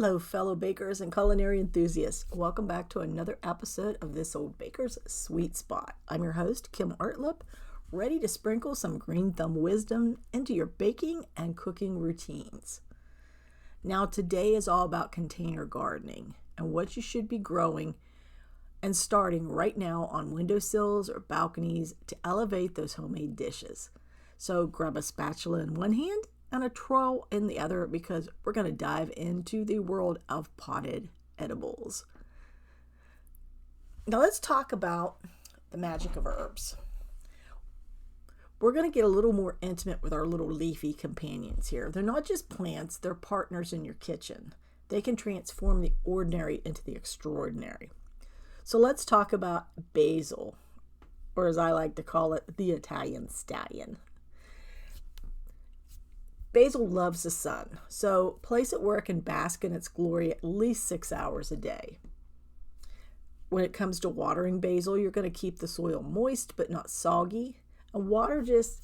Hello, fellow bakers and culinary enthusiasts. Welcome back to another episode of This Old Baker's Sweet Spot. I'm your host, Kim Artlip, ready to sprinkle some green thumb wisdom into your baking and cooking routines. Now, today is all about container gardening and what you should be growing and starting right now on windowsills or balconies to elevate those homemade dishes. So grab a spatula in one hand and a trowel in the other because we're going to dive into the world of potted edibles. Now let's talk about the magic of herbs. We're going to get a little more intimate with our little leafy companions here. They're not just plants, they're partners in your kitchen. They can transform the ordinary into the extraordinary. So let's talk about basil, or as I like to call it, the Italian stallion. Basil loves the sun, so place it where it can bask in its glory at least 6 hours a day. When it comes to watering basil, you're going to keep the soil moist but not soggy. And water just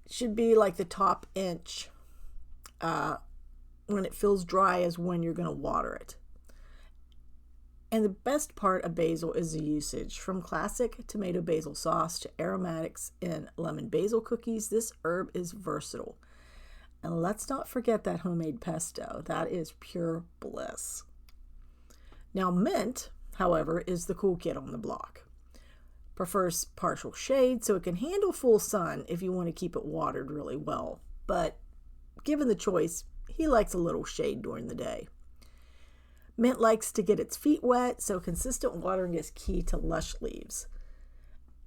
should be like the top inch. When it feels dry is when you're going to water it. And the best part of basil is the usage. From classic tomato basil sauce to aromatics in lemon basil cookies, this herb is versatile. And let's not forget that homemade pesto. That is pure bliss. Now, mint, however, is the cool kid on the block. Prefers partial shade so it can handle full sun if you want to keep it watered really well. But given the choice, he likes a little shade during the day. Mint likes to get its feet wet, so consistent watering is key to lush leaves.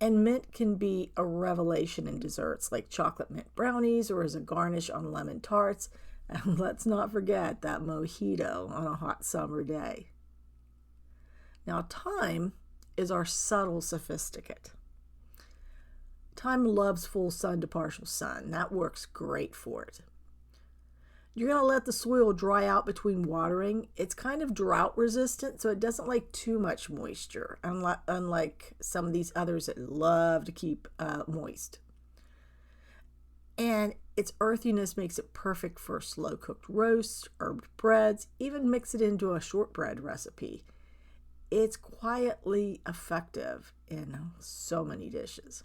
And mint can be a revelation in desserts like chocolate mint brownies or as a garnish on lemon tarts. And let's not forget that mojito on a hot summer day. Now, thyme is our subtle sophisticate. Thyme loves full sun to partial sun. That works great for it. You're going to let the soil dry out between watering. It's kind of drought resistant, so it doesn't like too much moisture, unlike some of these others that love to keep moist. And its earthiness makes it perfect for slow-cooked roasts, herbed breads, even mix it into a shortbread recipe. It's quietly effective in so many dishes.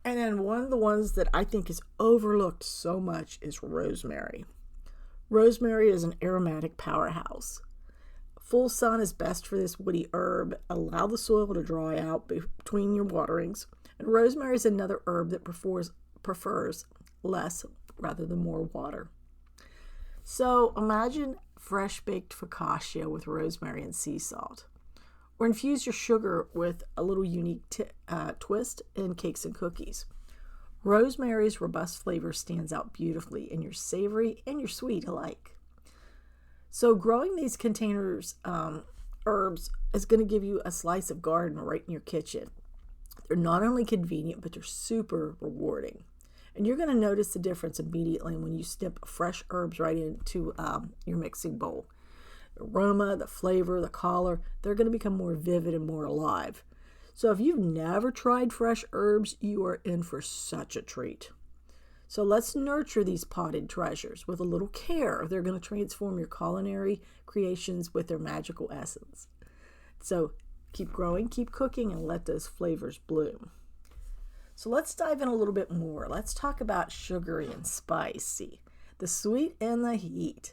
And then one of the ones that I think is overlooked so much is rosemary. Rosemary is an aromatic powerhouse. Full sun is best for this woody herb. Allow the soil to dry out between your waterings. And rosemary is another herb that prefers less rather than more water. So imagine fresh baked focaccia with rosemary and sea salt. Or infuse your sugar with a little unique twist in cakes and cookies. Rosemary's robust flavor stands out beautifully in your savory and your sweet alike. So growing these containers herbs is going to give you a slice of garden right in your kitchen. They're not only convenient, but they're super rewarding. And you're going to notice the difference immediately when you snip fresh herbs right into your mixing bowl. The aroma, the flavor, the color, they're going to become more vivid and more alive. So if you've never tried fresh herbs, you are in for such a treat. So let's nurture these potted treasures with a little care. They're going to transform your culinary creations with their magical essence. So keep growing, keep cooking, and let those flavors bloom. So let's dive in a little bit more. Let's talk about sugary and spicy, the sweet and the heat.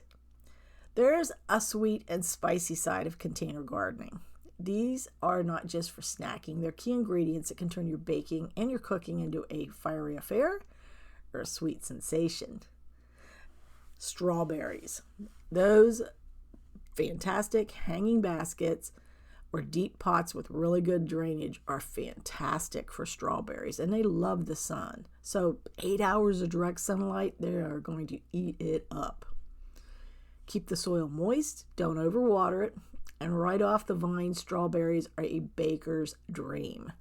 There's a sweet and spicy side of container gardening. These are not just for snacking. They're key ingredients that can turn your baking and your cooking into a fiery affair or a sweet sensation. Strawberries. Those fantastic hanging baskets or deep pots with really good drainage are fantastic for strawberries, and they love the sun. So 8 hours of direct sunlight, they are going to eat it up. Keep the soil moist, don't overwater it, and right off the vine, strawberries are a baker's dream.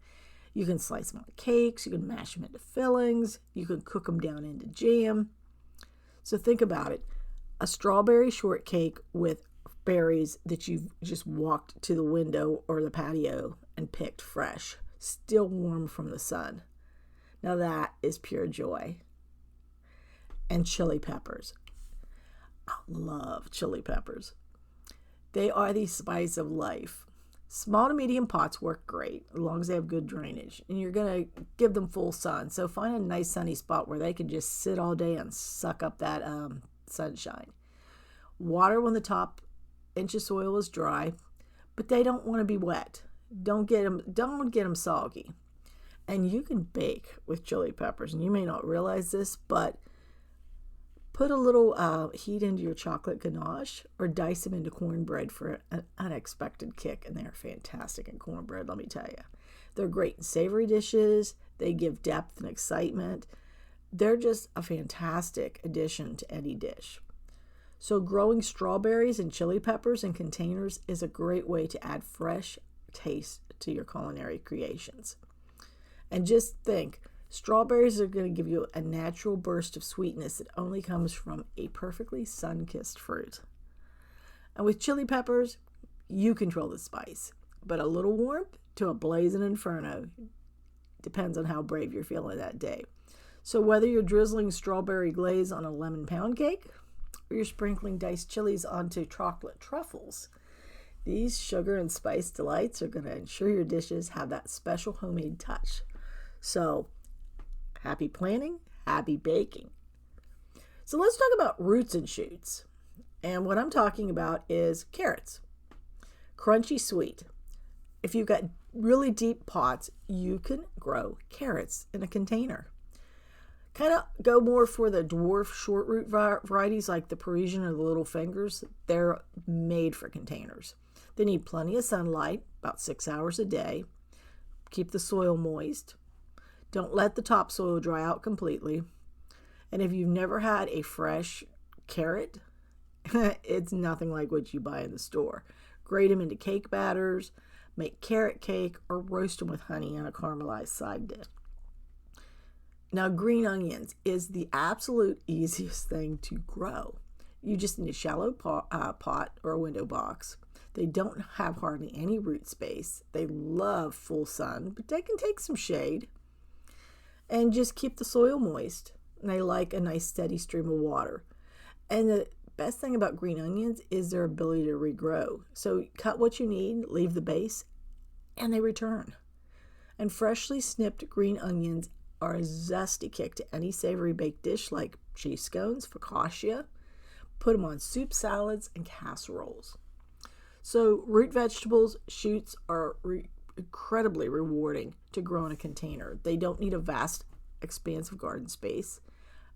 You can slice them on cakes, you can mash them into fillings, you can cook them down into jam. So think about it, a strawberry shortcake with berries that you've just walked to the window or the patio and picked fresh, still warm from the sun. Now that is pure joy. And chili peppers. I love chili peppers. They are the spice of life. Small to medium pots work great as long as they have good drainage, and you're going to give them full sun. So find a nice sunny spot where they can just sit all day and suck up that sunshine. Water when the top inch of soil is dry, but they don't want to be wet. Don't get them soggy. And you can bake with chili peppers, and you may not realize this, but put a little heat into your chocolate ganache or dice them into cornbread for an unexpected kick, and they're fantastic in cornbread, let me tell you. They're great in savory dishes. They give depth and excitement. They're just a fantastic addition to any dish. So growing strawberries and chili peppers in containers is a great way to add fresh taste to your culinary creations. And just think, strawberries are going to give you a natural burst of sweetness that only comes from a perfectly sun-kissed fruit. And with chili peppers, you control the spice, but a little warmth to a blazing inferno depends on how brave you're feeling that day. So whether you're drizzling strawberry glaze on a lemon pound cake or you're sprinkling diced chilies onto chocolate truffles, these sugar and spice delights are going to ensure your dishes have that special homemade touch. So, happy planning, happy baking. So let's talk about roots and shoots. And what I'm talking about is carrots. Crunchy sweet. If you've got really deep pots, you can grow carrots in a container. Kind of go more for the dwarf short root varieties like the Parisian or the little fingers. They're made for containers. They need plenty of sunlight, about 6 hours a day. Keep the soil moist. Don't let the topsoil dry out completely. And if you've never had a fresh carrot, it's nothing like what you buy in the store. Grate them into cake batters, make carrot cake, or roast them with honey on a caramelized side dish. Now, green onions is the absolute easiest thing to grow. You just need a shallow pot or a window box. They don't have hardly any root space. They love full sun, but they can take some shade. And just keep the soil moist. And they like a nice steady stream of water. And the best thing about green onions is their ability to regrow. So cut what you need, leave the base, and they return. And freshly snipped green onions are a zesty kick to any savory baked dish like cheese scones, focaccia. Put them on soup salads and casseroles. So root vegetables, shoots are incredibly rewarding to grow in a container. They don't need a vast expanse of garden space.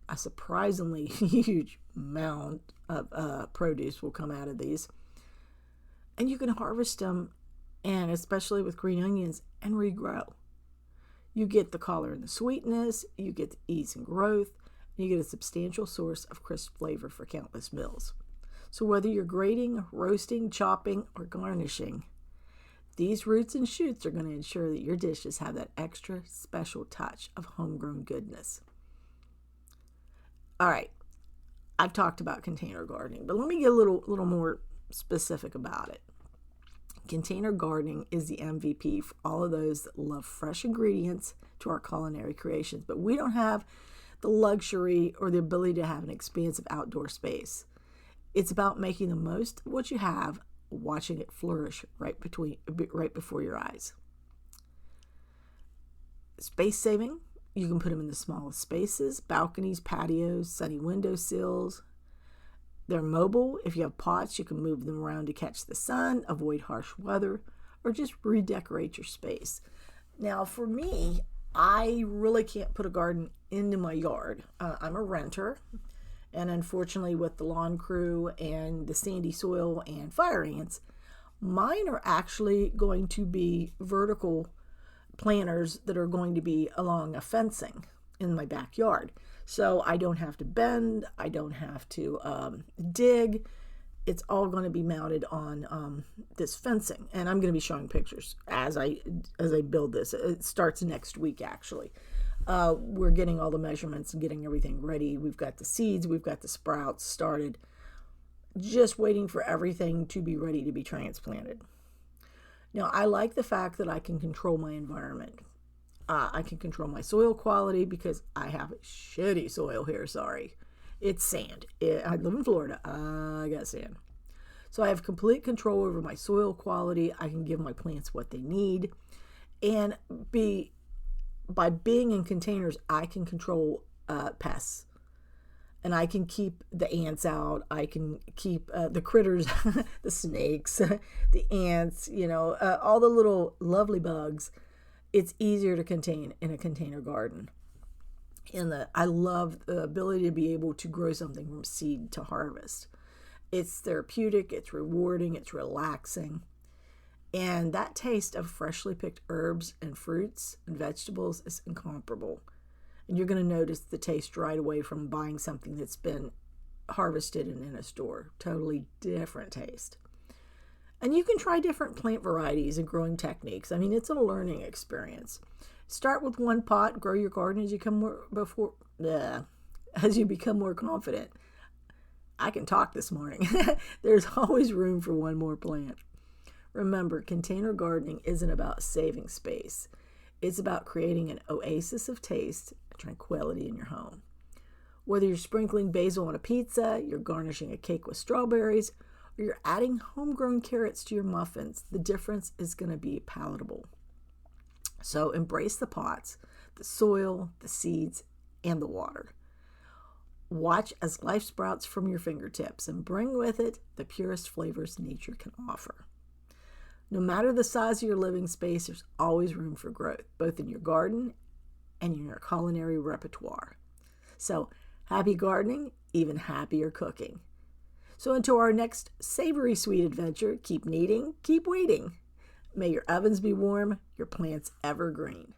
A surprisingly huge amount of produce will come out of these. And you can harvest them, and especially with green onions, and regrow. You get the color and the sweetness, you get the ease and growth, and you get a substantial source of crisp flavor for countless meals. So whether you're grating, roasting, chopping, or garnishing, these roots and shoots are going to ensure that your dishes have that extra special touch of homegrown goodness. All right, I've talked about container gardening, but let me get a little more specific about it. Container gardening is the MVP for all of those that love fresh ingredients to our culinary creations, but we don't have the luxury or the ability to have an expansive outdoor space. It's about making the most of what you have, watching it flourish right before your eyes. Space saving, you can put them in the smallest spaces, balconies, patios, sunny windowsills. They're mobile. If you have pots, you can move them around to catch the sun, avoid harsh weather, or just redecorate your space. Now, for me, I really can't put a garden into my yard. I'm a renter. And unfortunately, with the lawn crew and the sandy soil and fire ants, mine are actually going to be vertical planters that are going to be along a fencing in my backyard. So I don't have to bend, I don't have to dig. It's all going to be mounted on this fencing. And I'm going to be showing pictures as I build this. It starts next week, actually. We're getting all the measurements and getting everything ready. We've got the seeds, we've got the sprouts started, just waiting for everything to be ready to be transplanted. Now, I like the fact that I can control my environment. I can control my soil quality because I have shitty soil here, sorry. It's sand. I live in Florida. I got sand. So I have complete control over my soil quality. I can give my plants what they need. And by being in containers, I can control pests. And I can keep the ants out. I can keep the critters, the snakes, the ants, all the little lovely bugs. It's easier to contain in a container garden. And I love the ability to be able to grow something from seed to harvest. It's therapeutic, it's rewarding, it's relaxing. And that taste of freshly picked herbs and fruits and vegetables is incomparable. And you're going to notice the taste right away from buying something that's been harvested and in a store. Totally different taste. And you can try different plant varieties and growing techniques. I mean, it's a learning experience. Start with one pot, grow your garden as you become more confident. I can talk this morning. There's always room for one more plant. Remember, container gardening isn't about saving space. It's about creating an oasis of taste and tranquility in your home. Whether you're sprinkling basil on a pizza, you're garnishing a cake with strawberries, or you're adding homegrown carrots to your muffins, the difference is going to be palatable. So embrace the pots, the soil, the seeds, and the water. Watch as life sprouts from your fingertips and bring with it the purest flavors nature can offer. No matter the size of your living space, there's always room for growth, both in your garden and in your culinary repertoire. So happy gardening, even happier cooking. So until our next savory sweet adventure, keep kneading, keep waiting. May your ovens be warm, your plants evergreen.